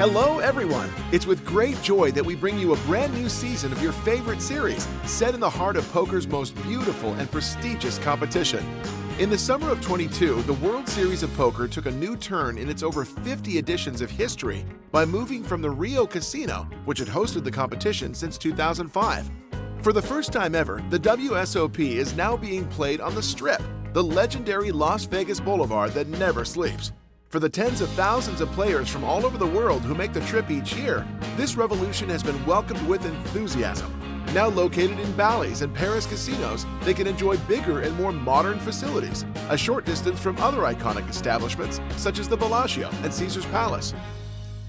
Hello, everyone! It's with great joy that we bring you a brand new season of your favorite series, set in the heart of poker's most beautiful and prestigious competition. In the summer of 22, the World Series of Poker took a new turn in its over 50 editions of history by moving from the Rio Casino, which had hosted the competition since 2005. For the first time ever, the WSOP is now being played on the Strip, the legendary Las Vegas Boulevard that never sleeps. For the tens of thousands of players from all over the world who make the trip each year, this revolution has been welcomed with enthusiasm. Now located in Bally's and Paris casinos, they can enjoy bigger and more modern facilities, a short distance from other iconic establishments such as the Bellagio and Caesars Palace.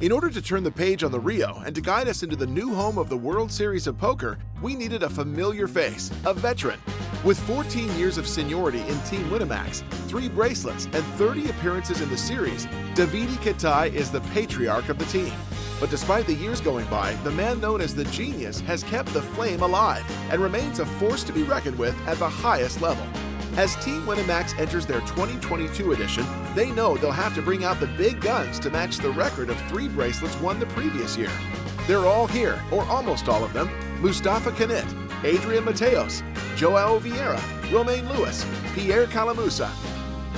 In order to turn the page on the Rio and to guide us into the new home of the World Series of Poker, we needed a familiar face, a veteran. With 14 years of seniority in Team Winamax, 3 bracelets, and 30 appearances in the series, Davide Ketai is the patriarch of the team. But despite the years going by, the man known as the Genius has kept the flame alive and remains a force to be reckoned with at the highest level. As Team Winamax enters their 2022 edition, they know they'll have to bring out the big guns to match the record of 3 bracelets won the previous year. They're all here, or almost all of them: Mustafa Kanit, Adrian Mateos, Joao Vieira, Romain Lewis, Pierre Calamusa,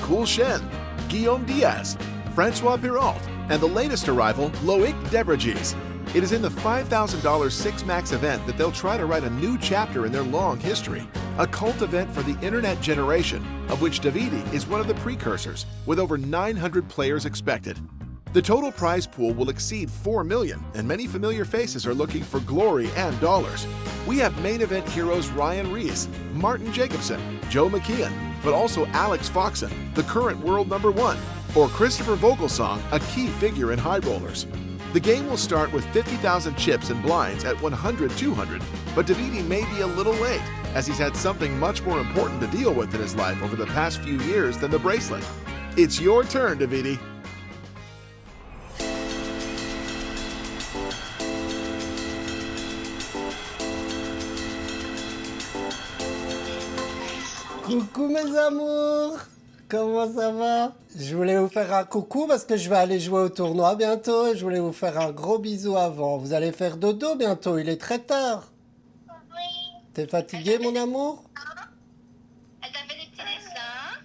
Cool Shen, Guillaume Diaz, Francois Pirault, and the latest arrival, Loic Debrogis. It is in the $5,000 Six Max event that they'll try to write a new chapter in their long history, a cult event for the internet generation, of which Davide is one of the precursors, with over 900 players expected. The total prize pool will exceed $4 million, and many familiar faces are looking for glory and dollars. We have main event heroes Ryan Rees, Martin Jacobson, Joe McKeon, but also Alex Foxen, the current world number 1, or Christopher Vogelsong, a key figure in high rollers. The game will start with 50,000 chips and blinds at 100-200, but Davide may be a little late, as he's had something much more important to deal with in his life over the past few years than the bracelet. It's your turn, Davide. Coucou mes amours, comment ça va? Je voulais vous faire un coucou parce que je vais aller jouer au tournoi bientôt et je voulais vous faire un gros bisou avant. Vous allez faire dodo bientôt, il est très tard. Oui. T'es fatigué mon amour? Elle t'a fait des petits dessins.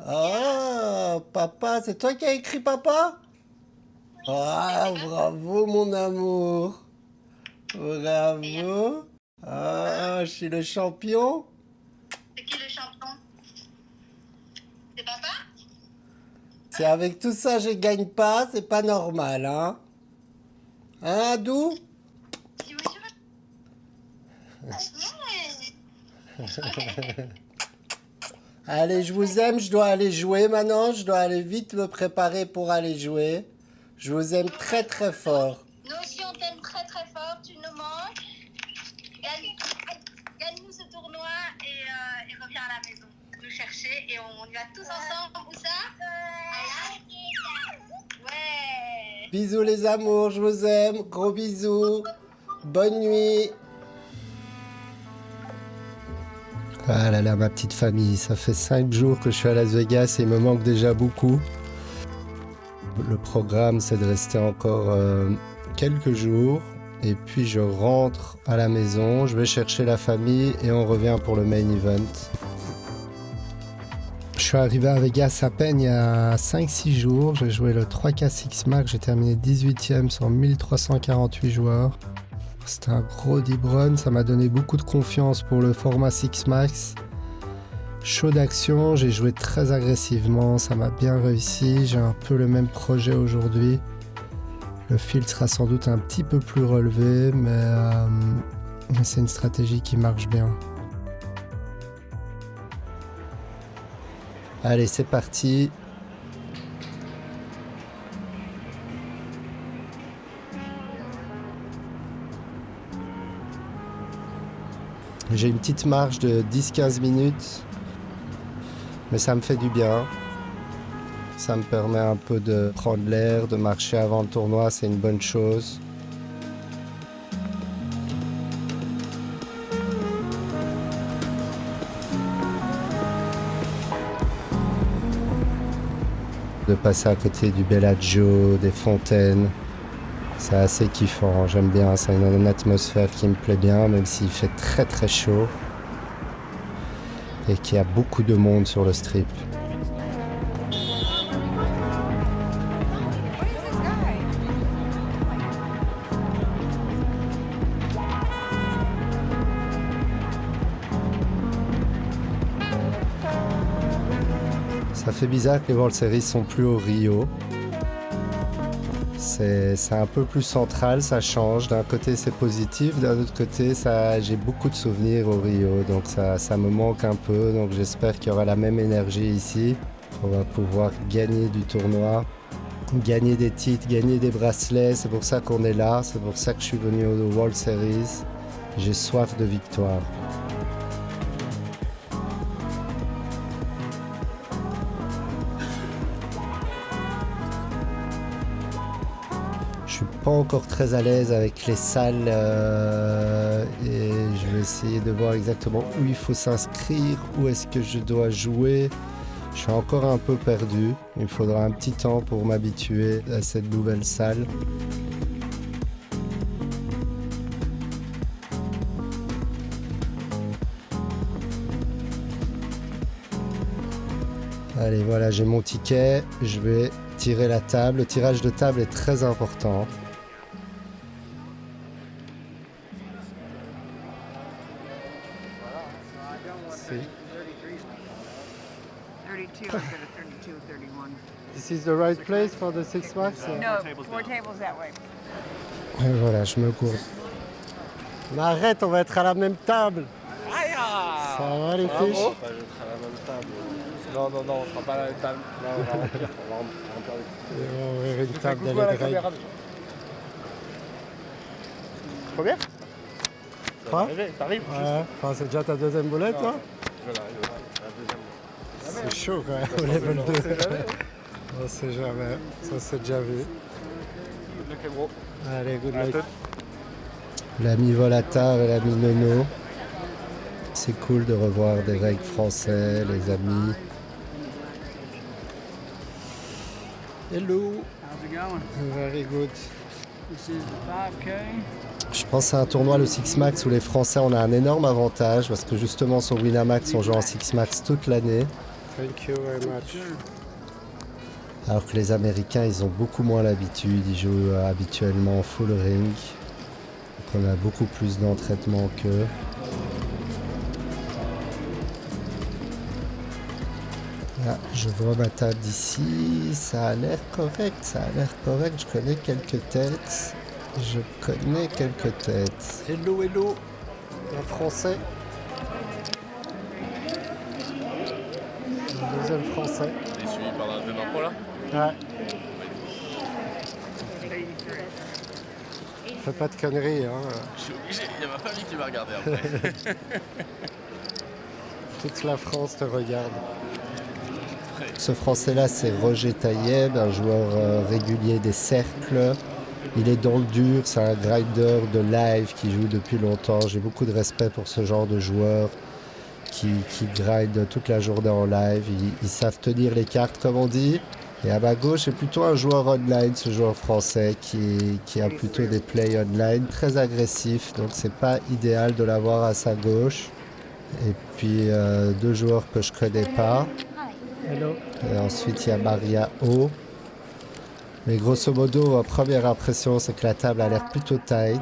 Ah, papa, c'est toi qui as écrit papa? Ah, bravo mon amour. Bravo. Ah, je suis le champion. C'est qui le champion? C'est papa? Si avec tout ça je gagne pas, c'est pas normal, hein? Hein, Adou? Oui, oui. Allez, je vous aime, je dois aller jouer maintenant, je dois aller vite me préparer pour aller jouer. Je vous aime très très fort. Nous aussi on t'aime très très fort, tu nous manques. Gagne-nous ce tournoi et reviens à la maison nous chercher et on y va tous ensemble. Où ça? Ouais. Bisous les amours, je vous aime, gros bisous. Bonne nuit. Ah là là, ma petite famille, ça fait 5 jours que je suis à Las Vegas et il me manque déjà beaucoup. Le programme, c'est de rester encore quelques jours et puis je rentre à la maison, je vais chercher la famille et on revient pour le main event. Je suis arrivé à Vegas à peine il y a 5-6 jours, j'ai joué le 3K Six Max, j'ai terminé 18e sur 1348 joueurs. C'était un gros deep run, ça m'a donné beaucoup de confiance pour le format Six Max. Chaud d'action, j'ai joué très agressivement, ça m'a bien réussi. J'ai un peu le même projet aujourd'hui. Le field sera sans doute un petit peu plus relevé, mais c'est une stratégie qui marche bien. Allez, c'est parti. J'ai une petite marge de 10-15 minutes, mais ça me fait du bien. Ça me permet un peu de prendre l'air, de marcher avant le tournoi, c'est une bonne chose. De passer à côté du Bellagio, des fontaines, C'est assez kiffant, j'aime bien, c'est une atmosphère qui me plaît bien, même s'il fait très très chaud et qu'il y a beaucoup de monde sur le strip. Ça fait bizarre que les World Series sont plus au Rio. C'est un peu plus central, ça change. D'un côté c'est positif, d'un autre côté j'ai beaucoup de souvenirs au Rio, donc ça me manque un peu. Donc j'espère qu'il y aura la même énergie ici. On va pouvoir gagner du tournoi, gagner des titres, gagner des bracelets. C'est pour ça qu'on est là, c'est pour ça que je suis venu au World Series. J'ai soif de victoire. Je suis pas encore très à l'aise avec les salles et je vais essayer de voir exactement où il faut s'inscrire, où est-ce que je dois jouer. Je suis encore un peu perdu, il me faudra un petit temps pour m'habituer à cette nouvelle salle. Allez, voilà, j'ai mon ticket, je vais tirer la table. Le tirage de table est très important. This is the right place for the six marks? No, 4 tables that way. Et voilà, je me cours. Mais arrête, on va être à la même table. Ça va les fiches? On va être à la même table. Non, on sera pas à la même table. Non, on va ouvrir une table de la Greg. Combien? Quoi? T'arrives? Ouais, enfin, c'est déjà ta deuxième boulette, toi? C'est chaud quand même, au level 2. On sait jamais, ça c'est déjà vu. Good luck, gros. Allez, good luck. L'ami Volatar et l'ami Nono. C'est cool de revoir des règles français, les amis. Hello. How's it going? Very good. This is the 5K. Je pense que c'est un tournoi, le Six Max, où les Français on a un énorme avantage parce que justement sur Winamax on joue en Six Max toute l'année. Thank you very much. Alors que les Américains ils ont beaucoup moins l'habitude, ils jouent habituellement en full ring. Donc on a beaucoup plus d'entraînement qu'eux. Là, je vois ma table d'ici, ça a l'air correct, je connais quelques têtes. Hello, hello, un Français. Le deuxième Français. Il est suivi par un demain pro là? Ouais. Fais pas de conneries, hein. Je suis obligé, il y a ma famille qui va regarder après. Toute la France te regarde. Ce Français-là, c'est Roger Taïeb, un joueur régulier des cercles. Il est dans le dur, c'est un grinder de live qui joue depuis longtemps. J'ai beaucoup de respect pour ce genre de joueurs qui grind toute la journée en live. Ils savent tenir les cartes, comme on dit. Et à ma gauche, c'est plutôt un joueur online, ce joueur français qui a plutôt des plays online très agressifs. Donc c'est pas idéal de l'avoir à sa gauche. Et puis deux joueurs que je connais pas. Hello. Et ensuite il y a Maria O. Mais grosso modo, ma première impression, c'est que la table a l'air plutôt tight.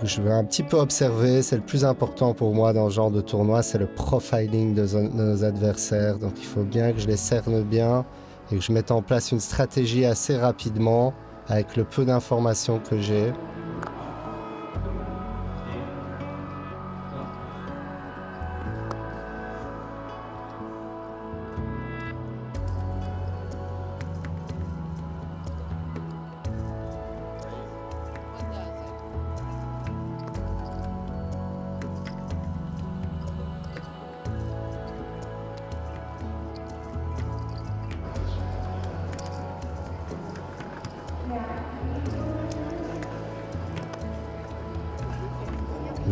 Je vais un petit peu observer, c'est le plus important pour moi dans ce genre de tournoi, c'est le profiling de nos adversaires. Donc il faut bien que je les cerne bien et que je mette en place une stratégie assez rapidement avec le peu d'informations que j'ai.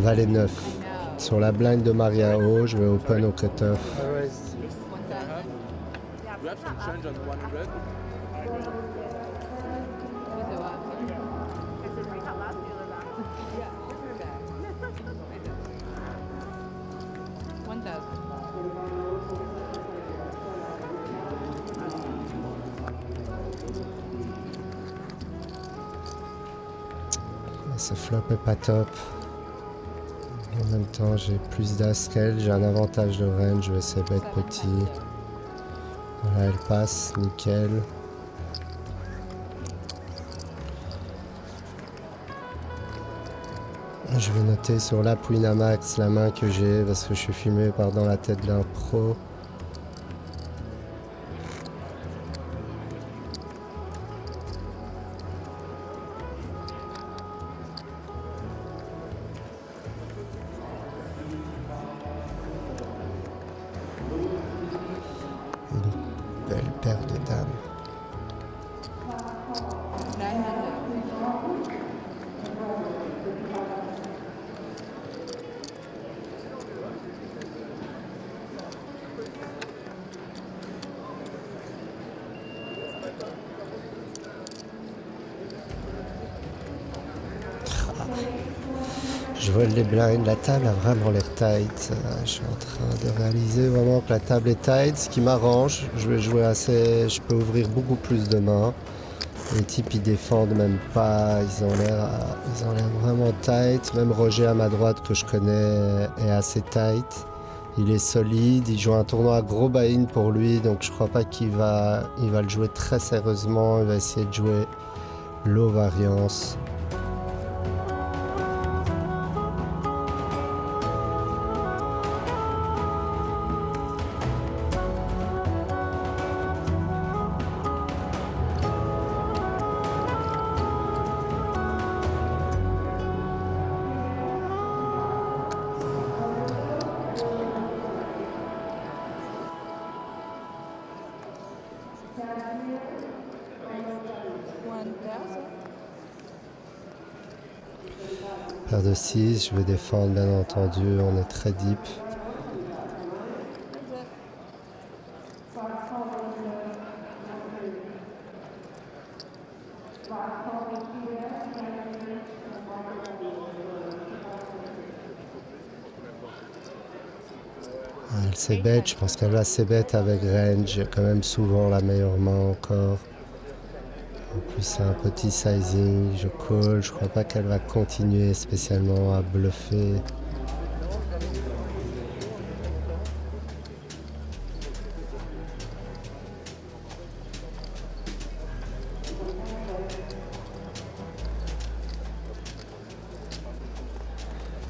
Valet 9. Sur la blind de Maria O, je vais open au cutoff. We have some change on 100. Ce flop est pas top. En même temps, j'ai plus d'as qu'elle, j'ai un avantage de range, je vais essayer de bet petit. Voilà, elle passe, nickel. Je vais noter sur l'app Winamax la main que j'ai parce que je suis filmé par dans la tête d'un pro. Une belle paire de dames. Je vole les blinds, la table a vraiment l'air tight. Je suis en train de réaliser vraiment que la table est tight, ce qui m'arrange. Je vais jouer assez, je peux ouvrir beaucoup plus de mains. Les types ils défendent même pas, ils ont l'air vraiment tight. Même Roger à ma droite que je connais est assez tight. Il est solide, il joue un tournoi à gros buy-in pour lui, donc je crois pas il va le jouer très sérieusement. Il va essayer de jouer low variance. Paire de 6, je vais défendre bien entendu, on est très deep. Elle s'est bête, je pense qu'elle va assez bête avec range, il y a quand même souvent la meilleure main encore. En plus c'est un petit sizing, je call, je crois pas qu'elle va continuer spécialement à bluffer.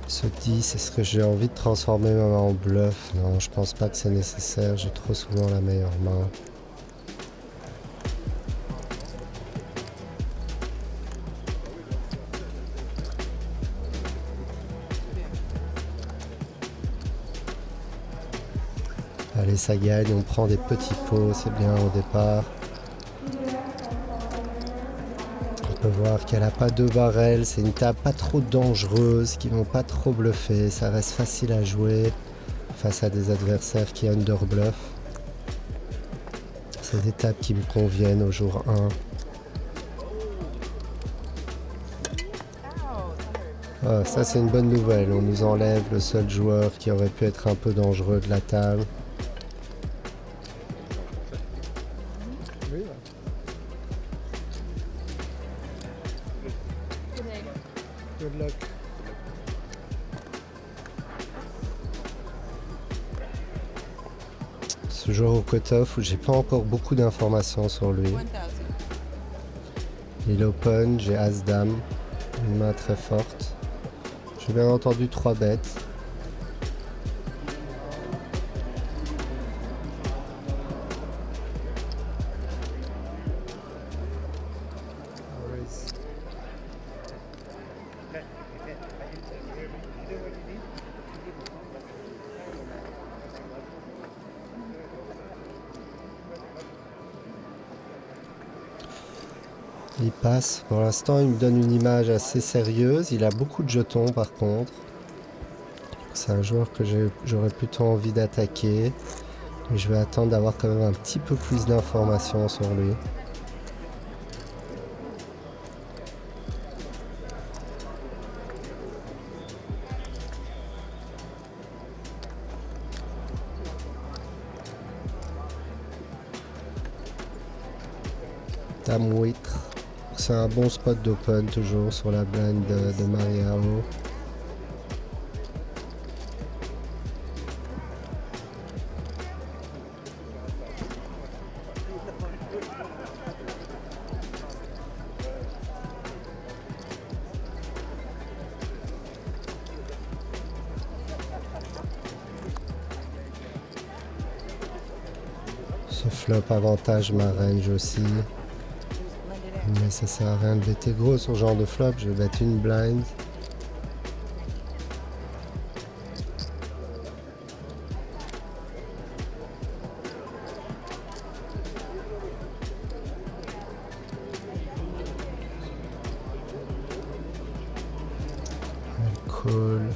Ce 10, est-ce que j'ai envie de transformer ma main en bluff? Non, je pense pas que c'est nécessaire, j'ai trop souvent la meilleure main. Allez, ça gagne, on prend des petits pots, c'est bien au départ. On peut voir qu'elle n'a pas deux barrels, c'est une table pas trop dangereuse, qui vont pas trop bluffer, ça reste facile à jouer face à des adversaires qui underbluff. C'est des tables qui me conviennent au jour 1. Ah, ça c'est une bonne nouvelle, on nous enlève le seul joueur qui aurait pu être un peu dangereux de la table. Good luck. Ce joueur au cut-off où j'ai pas encore beaucoup d'informations sur lui. Il open, j'ai As-Dame, une main très forte. J'ai bien entendu 3 bêtes. Il passe. Pour l'instant, il me donne une image assez sérieuse. Il a beaucoup de jetons par contre. C'est un joueur que j'aurais plutôt envie d'attaquer. Mais je vais attendre d'avoir quand même un petit peu plus d'informations sur lui. Dame Huître. C'est un bon spot d'open toujours sur la blind de Mariao. Ce flop avantage ma range aussi. Mais ça sert à rien de bêter gros sur ce genre de flop, je vais mettre une blind. Elle call.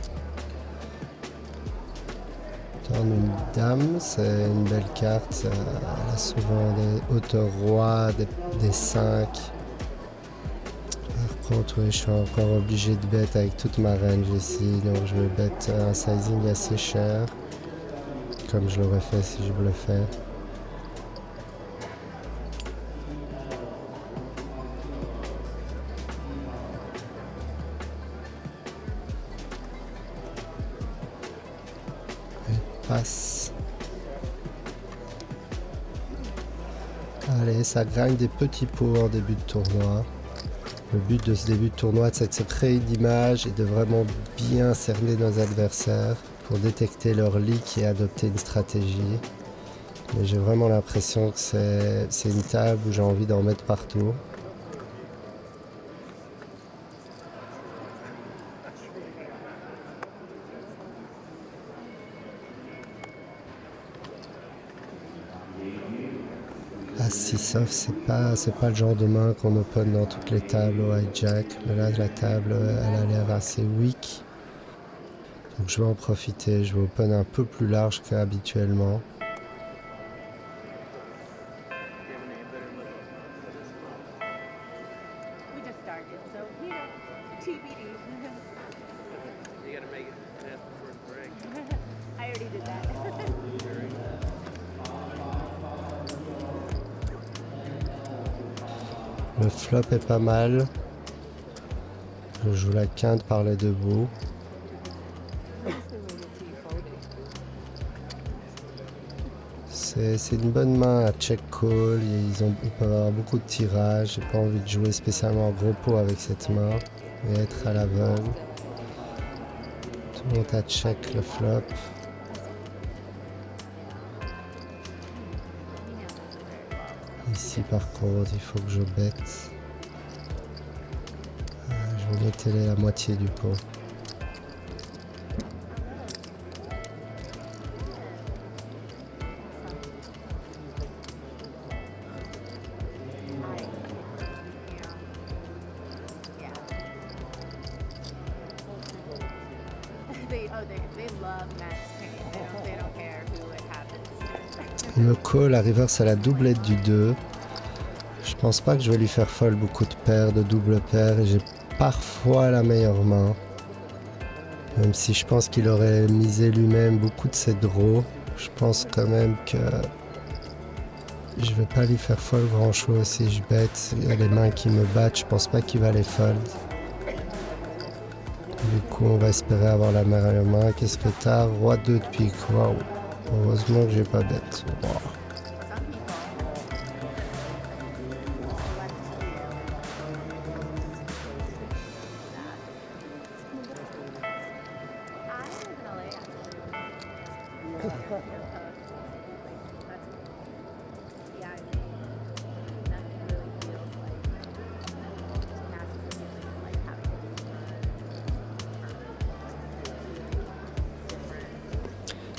Turn une dame, c'est une belle carte, elle a souvent des hauteurs rois, des 5. Par contre, oui, je suis encore obligé de bet avec toute ma range ici, donc je vais bet un sizing assez cher, comme je l'aurais fait si je bluffais. Et passe. Allez, ça gagne des petits pots en début de tournoi. Le but de ce début de tournoi, c'est de se créer une image et de vraiment bien cerner nos adversaires pour détecter leur leak et adopter une stratégie. Mais j'ai vraiment l'impression que c'est une table où j'ai envie d'en mettre partout. As 6 off, c'est pas le genre de main qu'on open dans toutes les tables au hijack, mais là la table elle a l'air assez weak. Donc je vais en profiter, je vais open un peu plus large qu'habituellement. We just started, so you know, TBD. You gotta make it fast before the break. I already did that. Le flop est pas mal. Je joue la quinte par les deux bouts. C'est une bonne main à check call, ils peuvent avoir beaucoup de tirages, j'ai pas envie de jouer spécialement en gros pot avec cette main et être à l'aveugle. Tout le monde a check le flop. Ici par contre il faut que je bête. Je vais l'étaler la moitié du pot. They love max pain. They don't care who it happens to. Il me call, la river c'est la doublette du 2. Je pense pas que je vais lui faire folle beaucoup de paires, de double paires, et j'ai parfois la meilleure main. Même si je pense qu'il aurait misé lui-même beaucoup de ses draws, je pense quand même que je vais pas lui faire folle grand chose si je bête. Il y a les mains qui me battent, je pense pas qu'il va les fold. Du coup on va espérer avoir la meilleure main. Qu'est-ce que t'as? Roi 2 de pique, waouh. Heureusement que j'ai pas bête. Wow.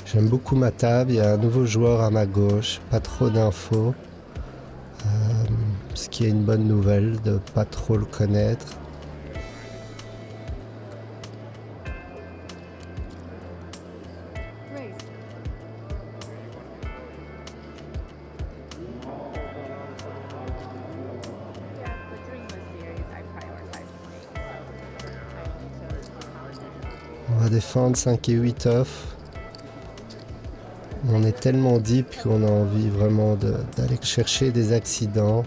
J'aime beaucoup ma table, il y a un nouveau joueur à ma gauche, pas trop d'infos, ce qui est une bonne nouvelle de pas trop le connaître. On va défendre 5 et 8 off. On est tellement deep qu'on a envie vraiment d'aller chercher des accidents.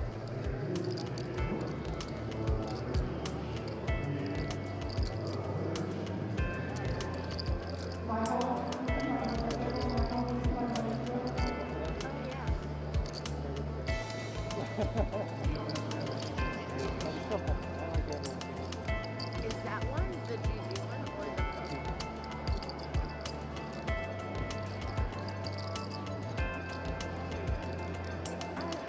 Is that one the GG one or the Pro?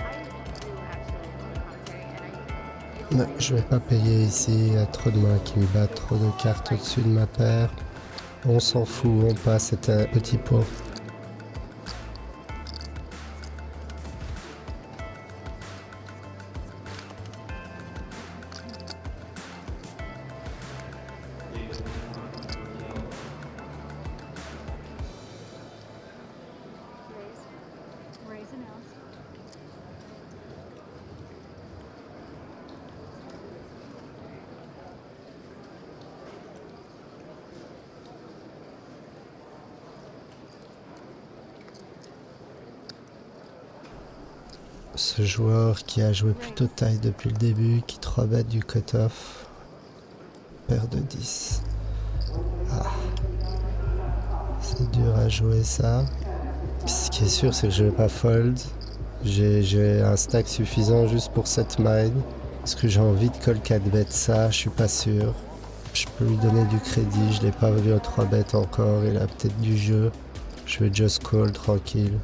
I do actually commentary, and I feel Non, je vais pas payer ici, il y a trop de mains qui me battent, trop de cartes au-dessus de ma paire. On s'en fout, on passe, c'est un petit pot. Raise an ounce. Ce joueur qui a joué plutôt taille depuis le début, qui 3-bet du cut-off. Paire de 10. Ah. C'est dur à jouer ça. Ce qui est sûr, c'est que je vais pas fold. J'ai un stack suffisant juste pour cette main. Est-ce que j'ai envie de call 4-bet ça? Je suis pas sûr. Je peux lui donner du crédit, je l'ai pas vu au 3-bet encore, il a peut-être du jeu. Je vais just call tranquille.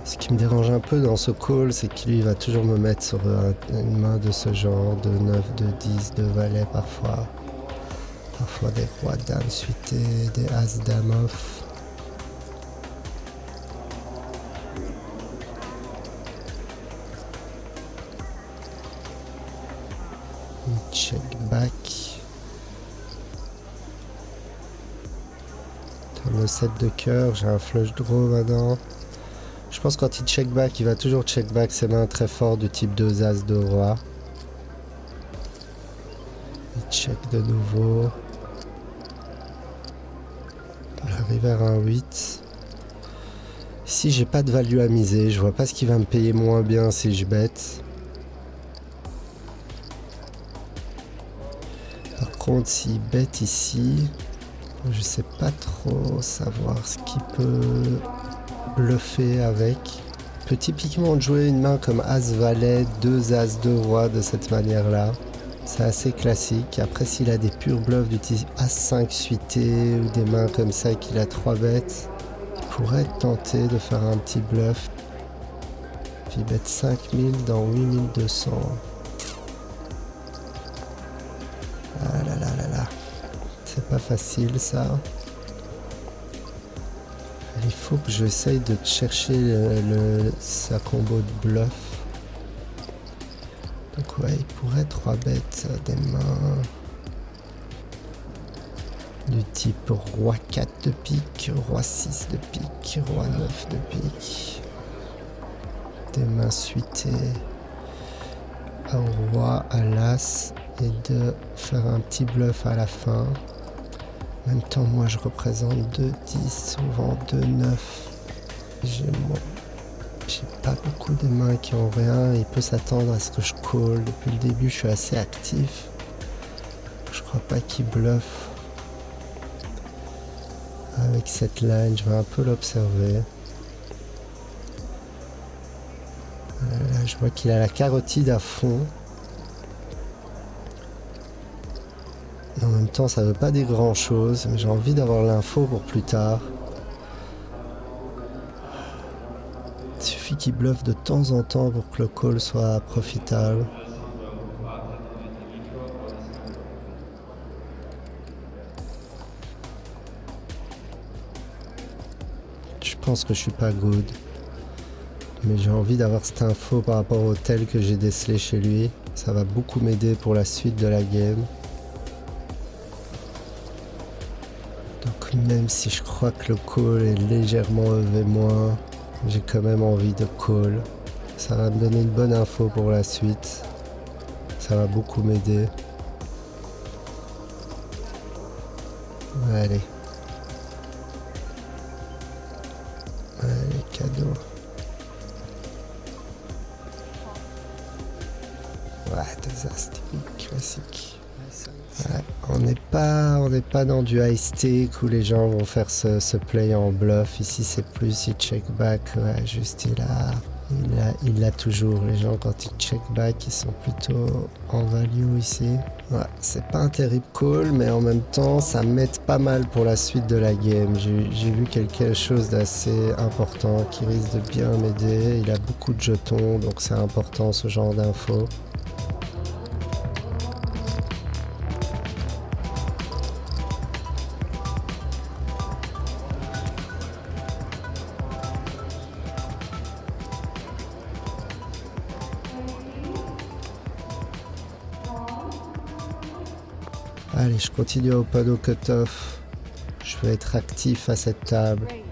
Ce qui me dérange un peu dans ce call, c'est qu'il lui va toujours me mettre sur une main de ce genre, de 9, de 10, de valet parfois. Parfois des rois dames suités, des as dames off. Il check back. Dans le set de cœur, j'ai un flush draw maintenant. Je pense que quand il check back, il va toujours check back ses mains très fortes du type 2 as de roi. Il check de nouveau. La river 1-8. Ici, j'ai pas de value à miser. Je vois pas ce qui va me payer moins bien si je bête. Par contre, s'il bête ici, je sais pas trop savoir ce qu'il peut bluffer avec. Il peut typiquement jouer une main comme As-Valet, 2 As, 2 Rois de cette manière-là. C'est assez classique. Après, s'il a des purs bluffs du type As-5 suité ou des mains comme ça qu'il a 3 bêtes, il pourrait être tenté de faire un petit bluff. Puis bête 5000 dans 8200. Ah là là là là. C'est pas facile ça. Il faut que j'essaye de chercher sa combo de bluff. Donc ouais, il pourrait 3 bêtes des mains du type roi 4 de pique, roi 6 de pique, roi 9 de pique. Des mains suitées au roi, à l'as et de faire un petit bluff à la fin. En même temps, moi je représente 2-10, souvent 2-9. J'ai pas beaucoup de mains qui ont rien. Il peut s'attendre à ce que je call. Depuis le début, je suis assez actif. Je crois pas qu'il bluffe. Avec cette line, je vais un peu l'observer. Là, je vois qu'il a la carotide à fond. Et en même temps, ça veut pas dire grand chose, mais j'ai envie d'avoir l'info pour plus tard. Il suffit qu'il bluffe de temps en temps pour que le call soit profitable. Je pense que je suis pas good. Mais j'ai envie d'avoir cette info par rapport au tel que j'ai décelé chez lui. Ça va beaucoup m'aider pour la suite de la game. Donc même si je crois que le call est légèrement EV-, j'ai quand même envie de call. Ça va me donner une bonne info pour la suite. Ça va beaucoup m'aider. Allez. Allez, cadeau. Ouais, des as typiques, classiques. Ouais, on n'est pas dans du high stake où les gens vont faire ce play en bluff. Ici, c'est plus il check back. Ouais, juste il l'a toujours. Les gens, quand ils check back, ils sont plutôt en value ici. Ouais, c'est pas un terrible call, mais en même temps, ça m'aide pas mal pour la suite de la game. J'ai vu quelque chose d'assez important qui risque de bien m'aider. Il a beaucoup de jetons, donc c'est important ce genre d'infos. Allez, je continue à open au cutoff. Je vais être actif à cette table. Raise.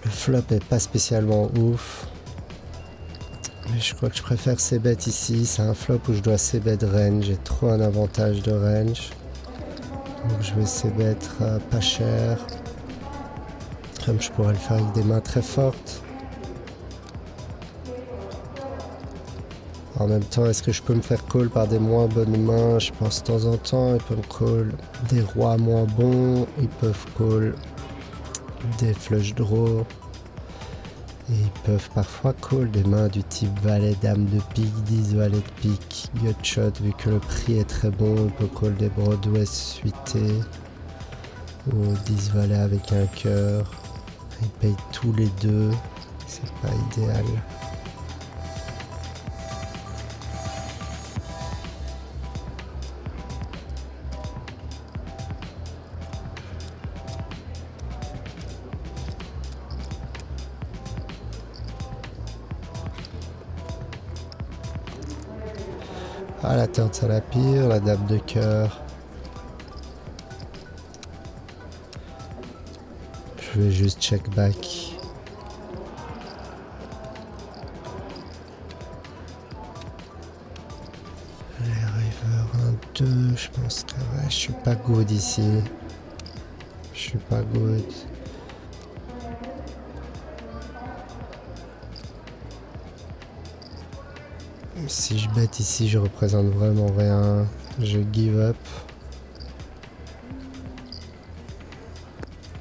Le flop est pas spécialement ouf. Mais je crois que je préfère c-bet ici. C'est un flop où je dois c-bet range. J'ai trop un avantage de range. Donc je vais c-bet pas cher. Comme je pourrais le faire avec des mains très fortes. En même temps, est-ce que je peux me faire call par des moins bonnes mains? Je pense de temps en temps, ils peuvent call des rois moins bons. Ils peuvent call des flush draws. Et ils peuvent parfois call des mains du type valet, dame de pique, 10 valet de pique, gutshot, vu que le prix est très bon, il peut call des Broadway suités, ou 10 valet avec un cœur. Il paye tous les deux, c'est pas idéal. Ah, la turn, c'est la pire, la dame de cœur. Je vais juste check back. Les river 1, 2, je pense que ouais, je suis pas good ici. Je suis pas good. Si je bête ici, je représente vraiment rien. Je give up.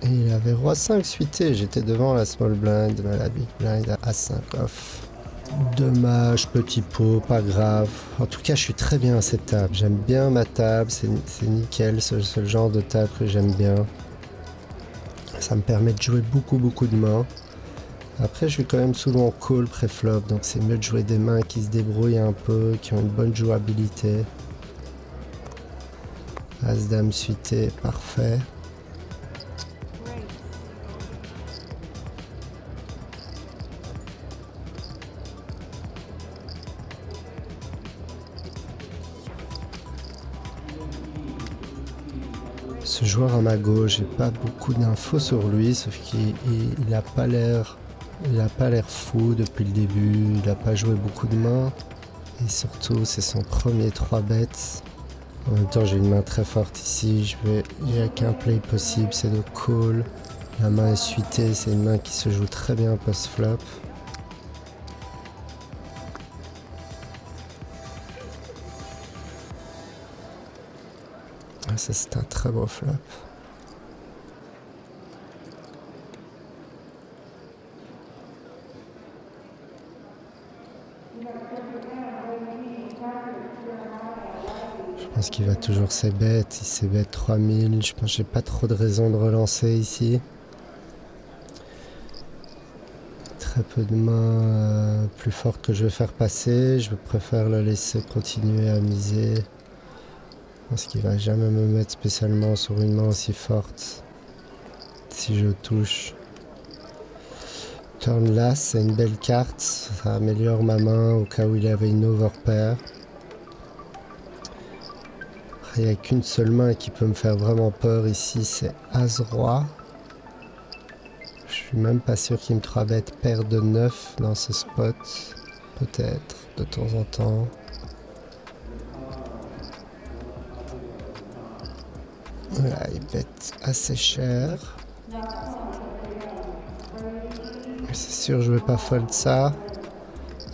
Et il avait roi 5 suité. J'étais devant la small blind, mais la big blind à 5 off. Dommage, petit pot, pas grave. En tout cas, je suis très bien à cette table. J'aime bien ma table, c'est nickel. C'est le genre de table que j'aime bien. Ça me permet de jouer beaucoup de mains. Après, je suis quand même souvent call pré-flop, donc c'est mieux de jouer des mains qui se débrouillent un peu, qui ont une bonne jouabilité. As-dame suité, parfait. Raise. Ce joueur à ma gauche, j'ai pas beaucoup d'infos sur lui, sauf qu'il a pas l'air... Il a pas l'air fou depuis le début, il a pas joué beaucoup de mains. Et surtout, c'est son premier 3 bets. En même temps, j'ai une main très forte ici. Il n'y a qu'un play possible, c'est de call. La main est suitée, c'est une main qui se joue très bien post-flop. Ah, ça, c'est un très beau flop. Je pense qu'il va toujours ses bêtes. Il s'est bête 3000. Je pense que j'ai pas trop de raison de relancer ici. Très peu de mains plus fortes que je vais faire passer. Je préfère le laisser continuer à miser. Je pense qu'il va jamais me mettre spécialement sur une main aussi forte. Si je touche. Turn last, c'est une belle carte. Ça améliore ma main au cas où il avait une overpair. Il n'y a qu'une seule main qui peut me faire vraiment peur ici, c'est As-Roi. Je suis même pas sûr qu'il me 3-bet paire de 9 dans ce spot. Peut-être, de temps en temps. Voilà, il bête assez cher. C'est sûr, je vais pas fold ça.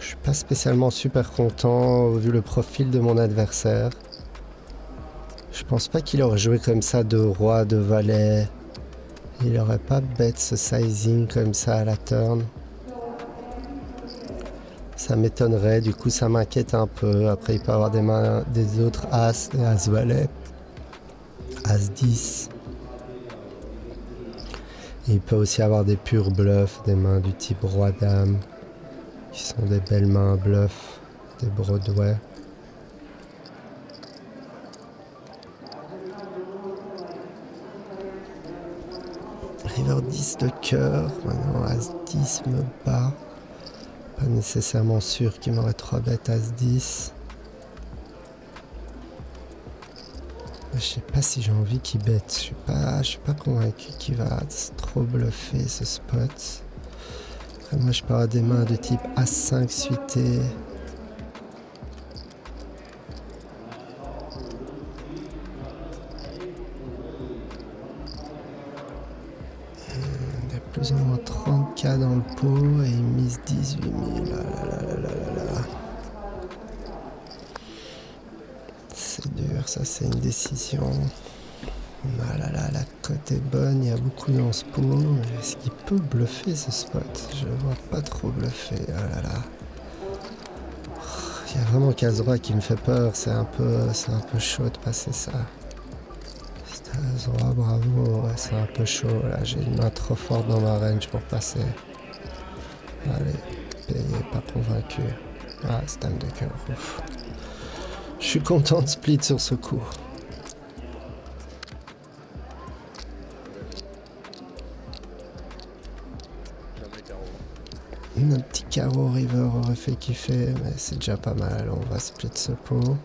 Je suis pas spécialement super content vu le profil de mon adversaire. Je pense pas qu'il aurait joué comme ça de roi, de valet. Il aurait pas bet ce sizing comme ça à la turn. Ça m'étonnerait, du coup ça m'inquiète un peu. Après il peut avoir des mains, des autres as, des as valet, as 10. Et il peut aussi avoir des purs bluffs, des mains du type roi dame, qui sont des belles mains bluffs, des Broadway. River 10 de cœur, maintenant As 10 me bat. Pas nécessairement sûr qu'il m'aurait 3 bêtes As 10. Je sais pas si j'ai envie qu'il bête. Je suis pas convaincu qu'il va trop bluffer ce spot. Après moi je peux avoir des mains de type As5 suité. Il y a plus ou moins 30K dans le pot et il mise 18 000. Ah là là là là là. C'est dur, ça c'est une décision. Ah là là, la cote est bonne, il y a beaucoup dans ce pot. Est-ce qu'il peut bluffer ce spot? Je le vois pas trop bluffer. Ah là là. Il y a vraiment As-Roi qui me fait peur, c'est un peu chaud de passer ça. As-Roi, bravo, ouais, c'est un peu chaud là, j'ai une main trop forte dans ma range pour passer. Allez, payé, pas convaincu. Ah, stand de cœur, ouf. Je suis content de split sur ce coup. Un petit carreau river aurait fait kiffer, mais c'est déjà pas mal, on va split ce pot.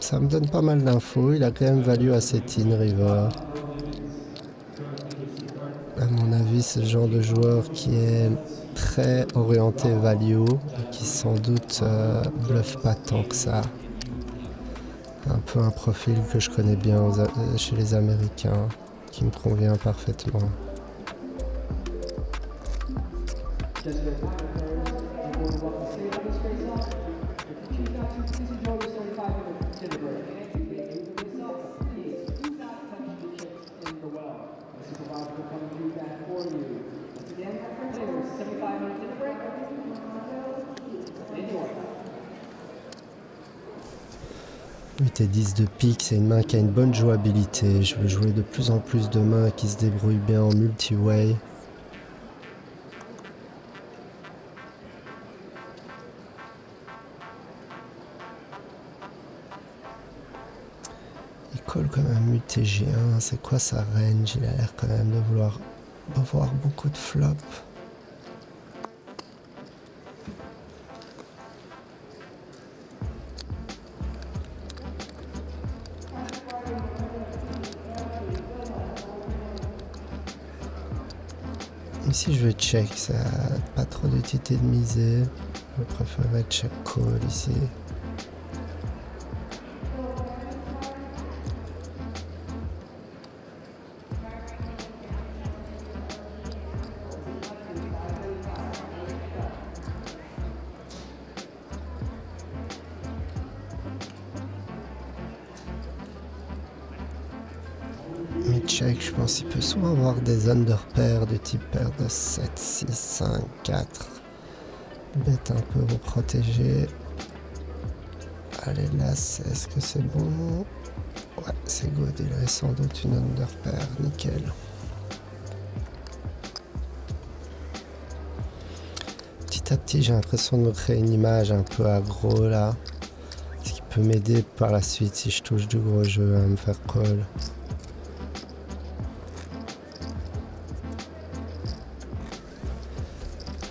Ça me donne pas mal d'infos, il a quand même value à set in river. À mon avis, c'est le genre de joueur qui est très orienté value, qui sans doute bluffe pas tant que ça. Un peu un profil que je connais bien chez les Américains, qui me convient parfaitement. Huit et 10 de pique, c'est une main qui a une bonne jouabilité. Je veux jouer de plus en plus de mains qui se débrouillent bien en multi-way. Il colle quand même UTG1, c'est quoi sa range? Il a l'air quand même de vouloir avoir beaucoup de flops. Ici je vais check, ça n'a pas trop d'utilité de miser. Je préférerais check call ici. Mais check, je pense qu'il peut souvent avoir des underpairs de type paire de 7, 6, 5, 4. Bête un peu pour protéger. Allez, là, est-ce que c'est bon? Ouais, c'est good, il avait sans doute une underpair, nickel. Petit à petit, j'ai l'impression de me créer une image un peu aggro là. Ce qui peut m'aider par la suite si je touche du gros jeu à me faire call.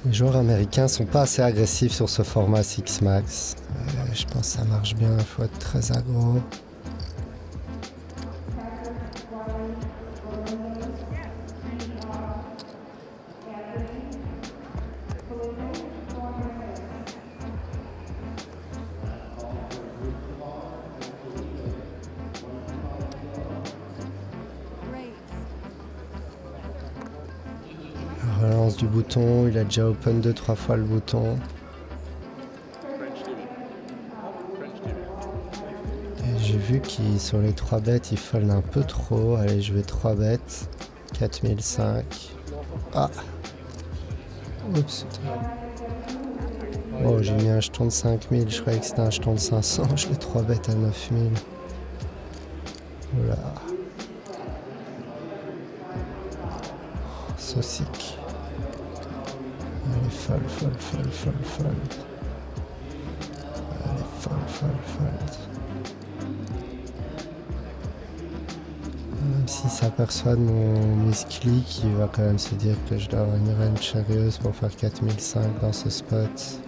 Les joueurs américains sont pas assez agressifs sur ce format Six Max. Je pense que ça marche bien, il faut être très aggro. Relance du bouton, il a déjà open 2-3 fois le bouton. Et j'ai vu qu'il sur les 3 bêtes il fold un peu trop. Allez, je vais 3 bêtes. 4005. Ah. Oups. Oh, j'ai mis un jeton de 5000, je croyais que c'était un jeton de 500. Je l'ai 3 bêtes à 9000. Oula. Saucique. Allez, fold. Allez, fold. Même s'il s'aperçoit de mon misclick, il va quand même se dire que je dois avoir une range sérieuse pour faire 4005 dans ce spot.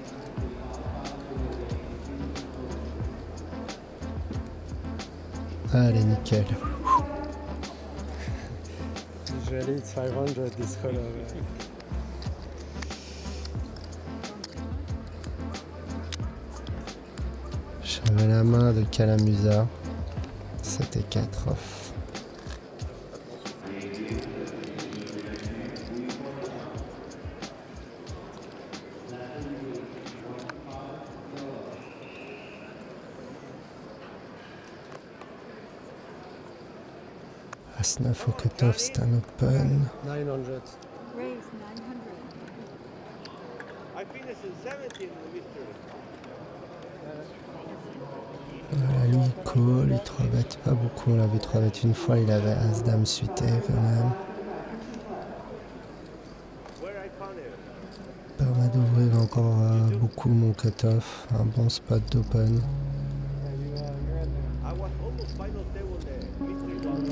Allez, nickel. Usually it's 500 this color. J'avais la main de Calamusa. C'était 4 off. As-9 au cut-off, c'est un open. 900. Raise 900. I finished in 17 victory. Voilà, lui il call, il 3 bêtes pas beaucoup, on l'a vu 3 bêtes une fois, il avait As-Dame suité quand même. Permet d'ouvrir encore beaucoup mon cut-off, un bon spot d'open. I was almost final table there. Victory one.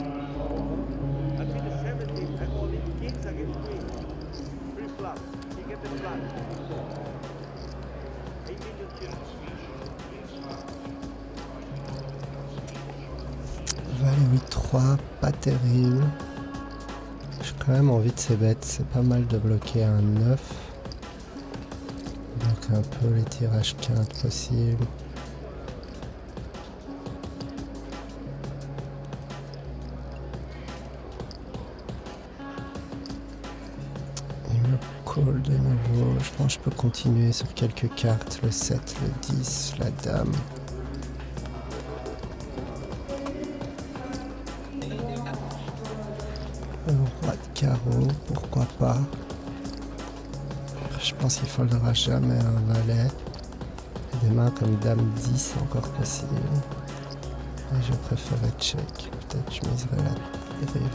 I finished 17 and only kings against queens. 3 flat. He get the flat. 8 million chips. Valet 8-3, pas terrible. J'ai quand même envie de ces bêtes, c'est pas mal de bloquer un 9. Donc un peu les tirages quintes possibles. Il me call de nouveau, je pense que je peux continuer sur quelques cartes, le 7, le 10, la dame. Le roi de carreau, pourquoi pas. Je pense qu'il ne foldera jamais un valet. Des mains comme dame 10, c'est encore possible. Et je préférerais check. Peut-être je miserais la river.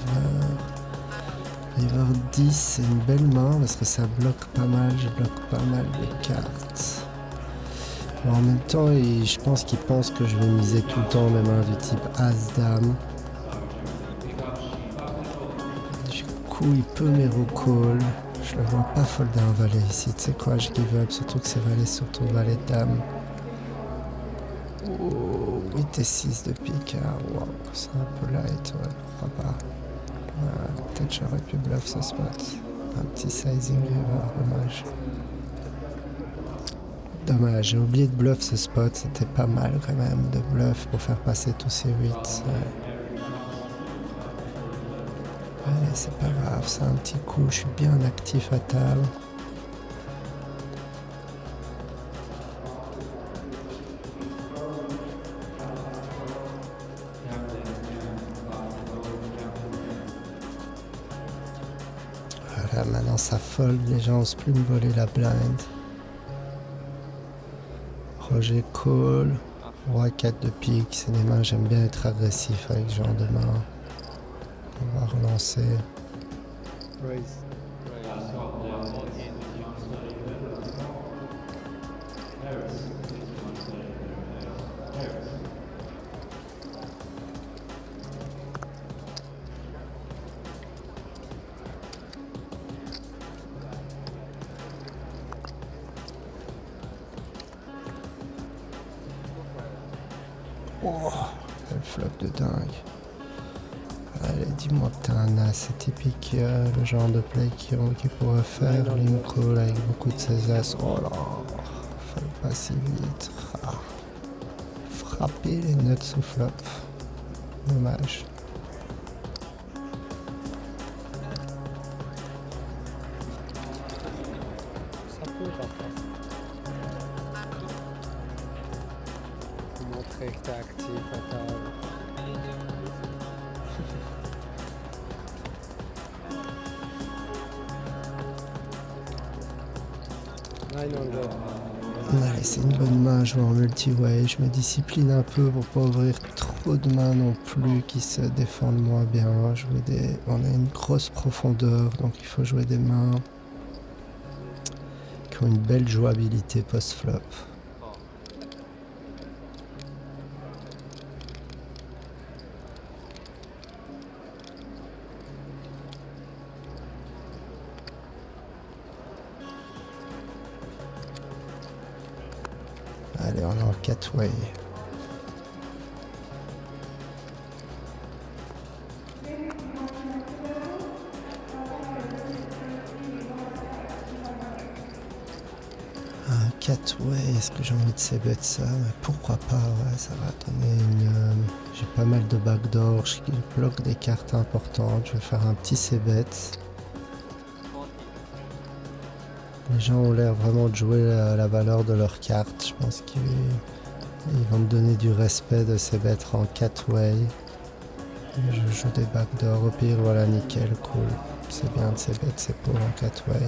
River 10, c'est une belle main parce que ça bloque pas mal. Je bloque pas mal les cartes. Bon, en même temps, je pense qu'il pense que je vais miser tout le temps mes mains du type As-Dame. Il peut m'hero call. Je le vois pas folder un valet ici. Tu sais quoi, je give up. Surtout que c'est valet sur ton valet de dame. Oh, 8 et 6 de pique. Wow, c'est un peu light. Ouais, pourquoi pas. Peut-être j'aurais pu bluff ce spot. Un petit sizing river, dommage. Dommage, j'ai oublié de bluff ce spot. C'était pas mal quand même de bluff pour faire passer tous ces 8. Ouais. Allez, c'est pas grave, c'est un petit coup, je suis bien actif à table. Voilà, maintenant ça fold, les gens osent plus me voler la blind. Roger call, Roi 4 de pique, c'est des mains, j'aime bien être agressif avec ce genre de main. On va relancer. Raise. Oh, quel flop de dingue. Allez, dis-moi que t'as un as, c'est typique le genre de play qu'il pourrait faire. Lincoln avec beaucoup de ses as. Oh là, fallait pas si vite. Ah. Frapper les nuts sous flop. Dommage. Ça peut parfois. Montrer que t'es actif à table. Allez, c'est une bonne main à jouer en multi-way. Je me discipline un peu pour pas ouvrir trop de mains non plus qui se défendent moins bien. On a une grosse profondeur, donc il faut jouer des mains qui ont une belle jouabilité post-flop. Allez, on est en 4-way. Un 4-way, est-ce que j'ai envie de c-bet ça? Mais pourquoi pas, ouais, ça va donner une... J'ai pas mal de backdoor, je bloque des cartes importantes, je vais faire un petit c-bet. Les gens ont l'air vraiment de jouer la valeur de leurs cartes. Je pense qu'ils vont me donner du respect de ces bêtes en 4-way. Je joue des backdoors. Au pire, voilà, nickel, cool. C'est bien de ces bêtes, c'est pour en 4-way.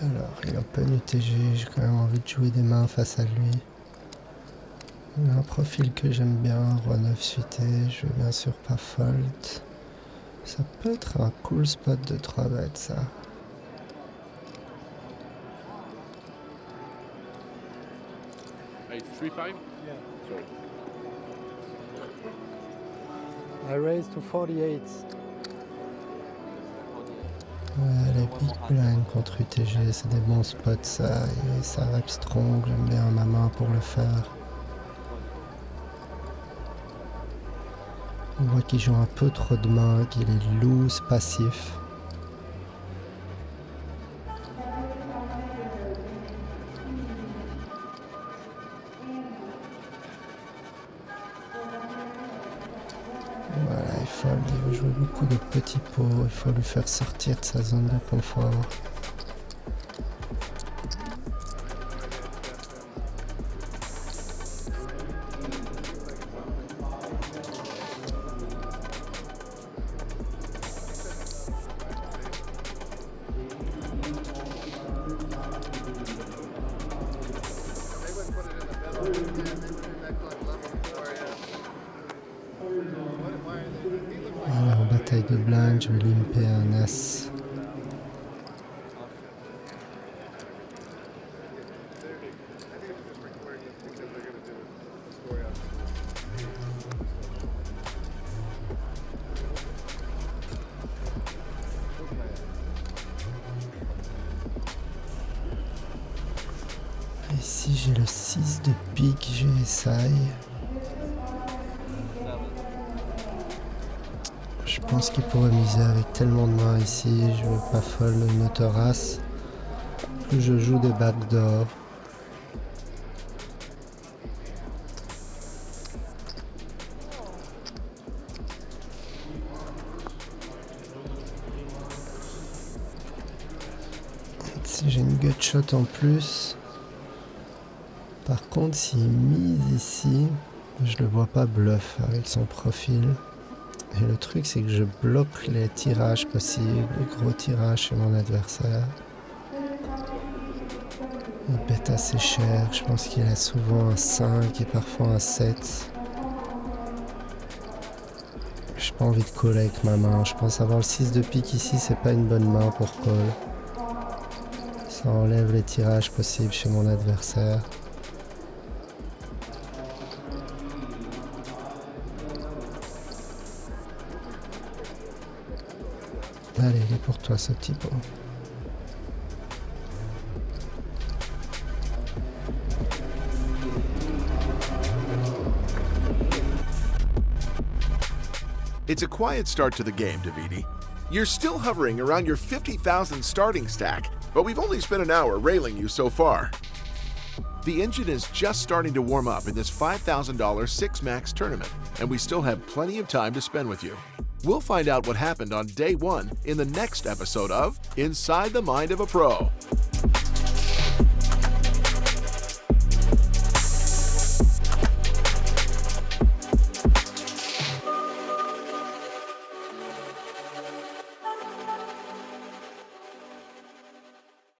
Alors, il open UTG, j'ai quand même envie de jouer des mains face à lui. Il a un profil que j'aime bien, Roi 9 suité, je vais bien sûr pas fold. Ça peut être un cool spot de 3 bêtes, ça. Hey, 3-5? Yeah. Sorry. I raised to 48. Ouais, les big blind contre UTG, c'est des bons spots ça, et ça rep strong, j'aime bien ma main pour le faire. On voit qu'il joue un peu trop de mains, qu'il est loose, passif. Voilà, il veut jouer beaucoup de petits pots, il faut lui faire sortir de sa zone de confort. Voilà, en bataille de blind, je vais limper un as. Et si j'ai le 6 de pique, j'ai essaye. Je pense qu'il pourrait miser avec tellement de mains ici, je veux pas fold une auto-race. Plus je joue des backdoors. si j'ai une gutshot en plus. Par contre, s'il mise ici, je le vois pas bluff avec son profil. Et le truc, c'est que je bloque les tirages possibles, les gros tirages chez mon adversaire. Il bête assez cher, je pense qu'il a souvent un 5 et parfois un 7. J'ai pas envie de call avec ma main, je pense avoir le 6 de pique ici, c'est pas une bonne main pour call. Ça enlève les tirages possibles chez mon adversaire. Allez, il est pour toi ce petit pot. It's a quiet start to the game, Davide. You're still hovering around your 50,000 starting stack, but we've only spent an hour railing you so far. The engine is just starting to warm up in this $5,000 Six Max tournament, and we still have plenty of time to spend with you. We'll find out what happened on day one in the next episode of Inside the Mind of a Pro.